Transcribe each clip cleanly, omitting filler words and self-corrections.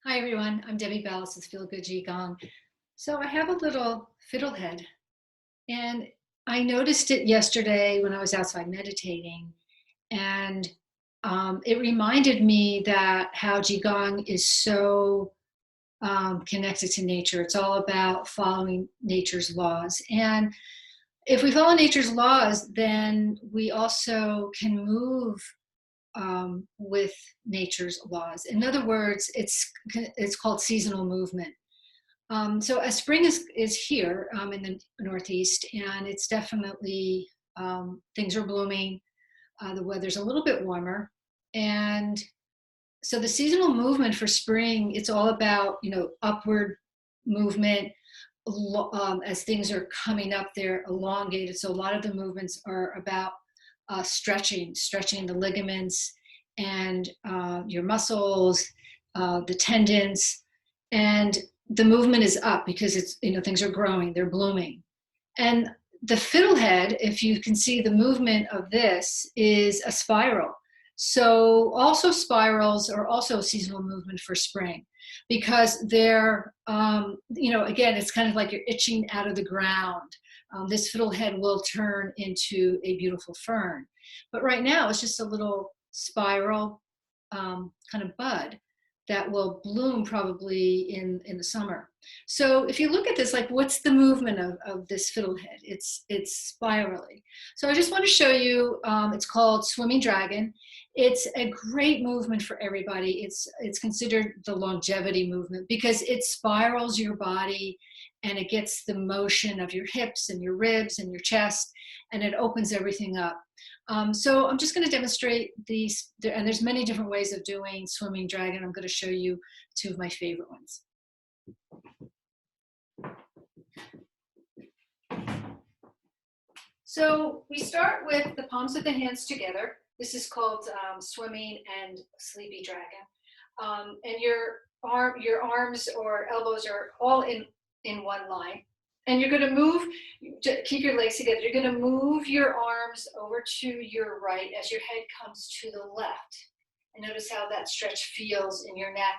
Hi everyone, I'm Debbie Ballas with Feel Good Qigong. So I have a little fiddle head, and I noticed it yesterday when I was outside meditating, and it reminded me that how Qigong is so connected to nature. It's all about following nature's laws. And if we follow nature's laws, then we also can move with nature's laws. In other words, it's called seasonal movement. So as spring is here in the Northeast, and it's definitely things are blooming. The weather's a little bit warmer, and so the seasonal movement for spring, it's all about upward movement as things are coming up. They're elongated, so a lot of the movements are about stretching the ligaments and your muscles, the tendons, and the movement is up because it's things are growing, they're blooming. And the fiddlehead, if you can see the movement of this, is a spiral. So also spirals are also a seasonal movement for spring because they're, again, it's kind of like you're itching out of the ground. This fiddlehead will turn into a beautiful fern. But right now it's just a little spiral kind of bud that will bloom probably in the summer. So if you look at this, like what's the movement of this fiddlehead? It's spirally. So I just want to show you, it's called swimming dragon. It's a great movement for everybody. It's considered the longevity movement because it spirals your body and it gets the motion of your hips and your ribs and your chest, and it opens everything up. So I'm just going to demonstrate these, and there's many different ways of doing swimming dragon. I'm going to show you two of my favorite ones. So we start with the palms of the hands together. This is called swimming and sleepy dragon. And your arms or elbows are all in one line. And you're going to move, keep your legs together. You're going to move your arms over to your right as your head comes to the left. And notice how that stretch feels in your neck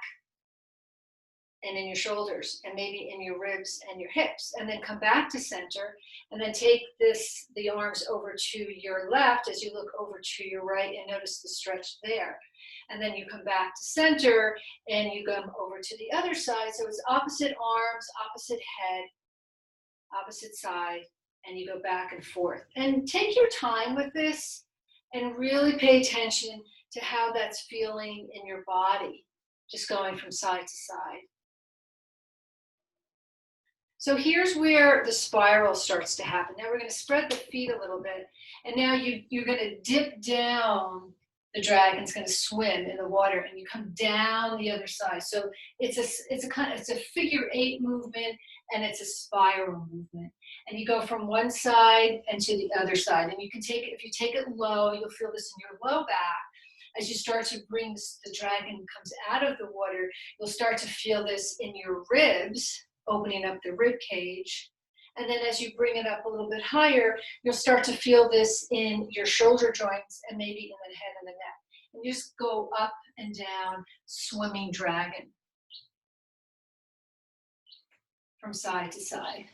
and in your shoulders and maybe in your ribs and your hips. And then come back to center and then take the arms over to your left as you look over to your right and notice the stretch there. And then you come back to center and you come over to the other side. So it's opposite arms, opposite head, opposite side, and you go back and forth. And take your time with this and really pay attention to how that's feeling in your body, just going from side to side. So here's where the spiral starts to happen. Now we're going to spread the feet a little bit, and now you're going to dip down. The dragon's going to swim in the water, and you come down the other side. So it's a figure 8 movement, and it's a spiral movement. And you go from one side and to the other side. And you can take it, if you take it low, you'll feel this in your low back. As you start to bring the dragon comes out of the water, you'll start to feel this in your ribs, opening up the rib cage. And then as you bring it up a little bit higher, you'll start to feel this in your shoulder joints and maybe in the head and the neck. And you just go up and down, swimming dragon, from side to side.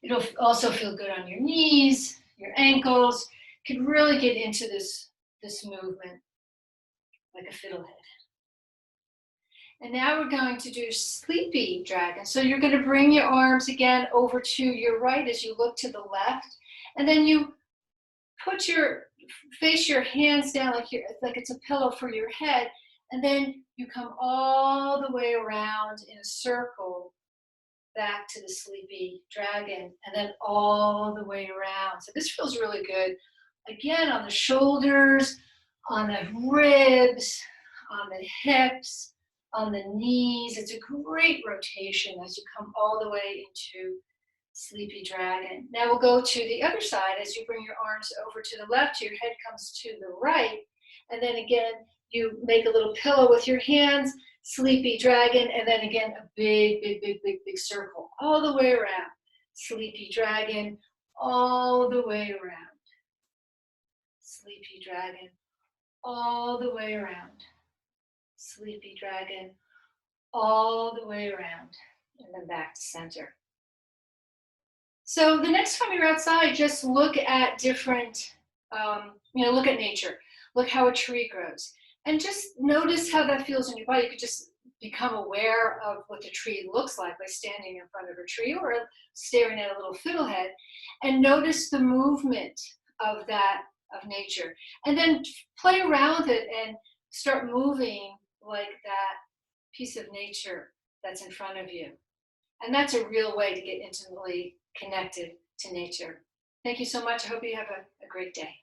It'll also feel good on your knees, your ankles. You can really get into this movement like a fiddlehead. And now we're going to do sleepy dragon. So you're going to bring your arms again over to your right as you look to the left. And then you face your hands down like it's a pillow for your head. And then you come all the way around in a circle back to the sleepy dragon, and then all the way around. So this feels really good. Again, on the shoulders, on the ribs, on the hips, on the knees. It's a great rotation as you come all the way into sleepy dragon. Now we'll go to the other side. As you bring your arms over to the left, your head comes to the right. And then again, you make a little pillow with your hands, sleepy dragon, and then again, a big circle all the way around. Sleepy dragon, all the way around. Sleepy dragon, all the way around. Sleepy dragon, all the way around, and then back to center. So the next time you're outside, just look at different, look at nature. Look how a tree grows. And just notice how that feels in your body. You could just become aware of what the tree looks like by standing in front of a tree or staring at a little fiddlehead, and notice the movement of that, of nature. And then play around with it and start moving like that piece of nature that's in front of you. And that's a real way to get intimately connected to nature. Thank you so much. I hope you have a great day.